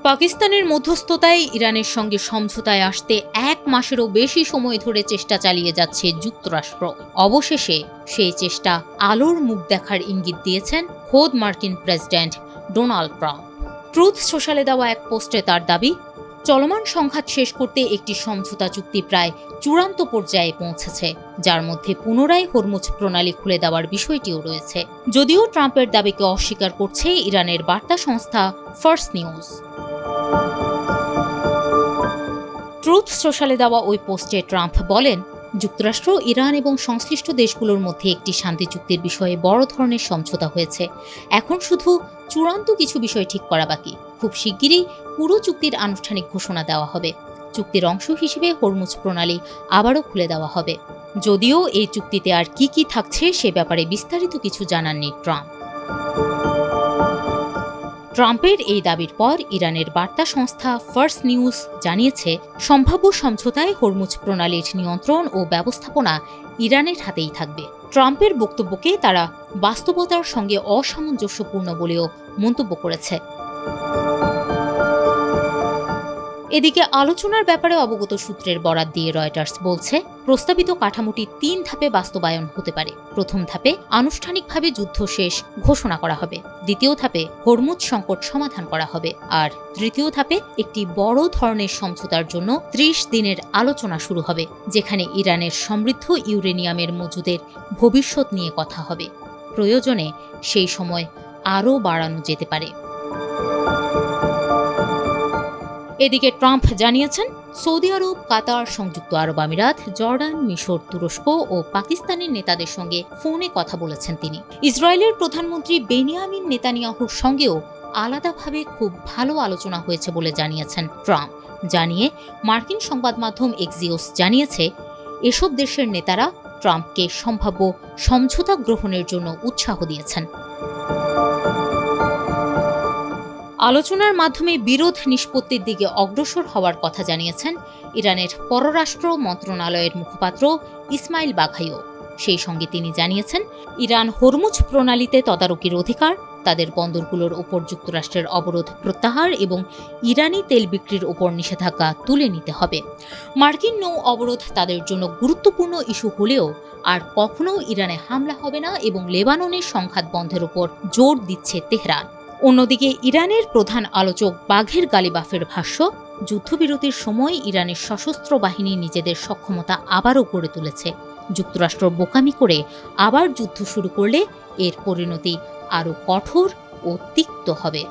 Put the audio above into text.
পাকিস্তানের মধ্যস্থতায় ইরানের সঙ্গে সমঝোতায় আসতে 1 মাসেরও বেশি সময় ধরে চেষ্টা চালিয়ে যাচ্ছে যুক্তরাষ্ট্র। অবশেষে সেই চেষ্টা আলোর মুখ দেখার ইঙ্গিত দিয়েছেন খোদ মার্কিন প্রেসিডেন্ট ডোনাল্ড ট্রাম্প। ট্রুথ সোশ্যালে দেওয়া এক পোস্টে তার দাবি, চলমান সংঘাত শেষ করতে একটি সমঝোতা চুক্তি প্রায় চূড়ান্ত পর্যায়ে পৌঁছেছে, যার মধ্যে পুনরায় হরমুজ প্রণালী খুলে দেওয়ার বিষয়টিও রয়েছে। যদিও ট্রাম্পের দাবিকে অস্বীকার করছে ইরানের বার্তা সংস্থা ফার্স্ট নিউজ। ট্রুথ সোশ্যালে দেওয়া ওই পোস্টে ট্রাম্প বলেন, যুক্তরাষ্ট্র, ইরান এবং সংশ্লিষ্ট দেশগুলোর মধ্যে একটি শান্তি চুক্তির বিষয়ে বড় ধরনের সমঝোতা হয়েছে। এখন শুধু চূড়ান্ত কিছু বিষয় ঠিক করা বাকি। খুব শিগগিরই পুরো চুক্তির আনুষ্ঠানিক ঘোষণা দেওয়া হবে। চুক্তির অংশ হিসেবে হরমুজ প্রণালী আবারও খুলে দেওয়া হবে। যদিও এই চুক্তিতে আর কি কি থাকছে সে ব্যাপারে বিস্তারিত কিছু জানাননি ট্রাম্প। ট্রাম্পের এই দাবির পর ইরানের বার্তা সংস্থা ফার্স্ট নিউজ জানিয়েছে, সম্ভাব্য সমঝোতায় হরমুজ প্রণালীর নিয়ন্ত্রণ ও ব্যবস্থাপনা ইরানের হাতেই থাকবে। ট্রাম্পের বক্তব্যকে তারা বাস্তবতার সঙ্গে অসামঞ্জস্যপূর্ণ বলেও মন্তব্য করেছে। এদিকে আলোচনার ব্যাপারে অবগত সূত্রের বরাত দিয়ে রয়টার্স বলছে, প্রস্তাবিত কাঠামোটি 3 ধাপে বাস্তবায়ন হতে পারে। প্রথম ধাপে আনুষ্ঠানিকভাবে যুদ্ধ শেষ ঘোষণা করা হবে। দ্বিতীয় ধাপে হরমুজ সংকট সমাধান করা হবে। আর তৃতীয় ধাপে একটি বড় ধরনের সমঝোতার জন্য 30 দিনের আলোচনা শুরু হবে, যেখানে ইরানের সমৃদ্ধ ইউরেনিয়ামের মজুদের ভবিষ্যৎ নিয়ে কথা হবে। প্রয়োজনে সেই সময় আরও বাড়ানো যেতে পারে। এদিকে ট্রাম্প জানিয়েছেন, সৌদি আরব, কাতার, সংযুক্ত আরব আমিরাত, জর্ডান, মিশর, তুরস্ক ও পাকিস্তানের নেতাদের সঙ্গে ফোনে কথা বলেছেন তিনি। ইসরায়েলের প্রধানমন্ত্রী বেনিয়ামিন নেতানিয়াহুর সঙ্গেও আলাদাভাবে খুব ভালো আলোচনা হয়েছে বলে জানিয়েছেন ট্রাম্প। জানিয়ে মার্কিন সংবাদ মাধ্যম এক্সিওস জানিয়েছে, এসব দেশের নেতারা ট্রাম্পকে সম্ভাব্য সমঝোতা গ্রহণের জন্য উৎসাহ দিয়েছেন। আলোচনার মাধ্যমে বিরোধ নিষ্পত্তির দিকে অগ্রসর হওয়ার কথা জানিয়েছেন ইরানের পররাষ্ট্র মন্ত্রণালয়ের মুখপাত্র ইসমাইল বাঘাইও। সেই সঙ্গে তিনি জানিয়েছেন, ইরান হরমুজ প্রণালীতে তদারকির অধিকার, তাদের বন্দরগুলোর ওপর যুক্তরাষ্ট্রের অবরোধ প্রত্যাহার এবং ইরানি তেল বিক্রির ওপর নিষেধাজ্ঞা তুলে নিতে হবে। মার্কিন নৌ অবরোধ তাদের জন্য গুরুত্বপূর্ণ ইস্যু হলেও আর কখনো ইরানে হামলা হবে না এবং লেবাননের সংঘাত বন্ধের ওপর জোর দিচ্ছে তেহরান। অন্যদিকে ইরানের প্রধান আলোচক বাঘের গালিবাফের ভাষ্য, যুদ্ধবিরতির সময় ইরানের সশস্ত্র বাহিনী নিজেদের সক্ষমতা আবারও গড়ে তুলেছে। যুক্তরাষ্ট্র বোকামি করে আবার যুদ্ধ শুরু করলে এর পরিণতি আরও কঠোর ও তিক্ত হবে।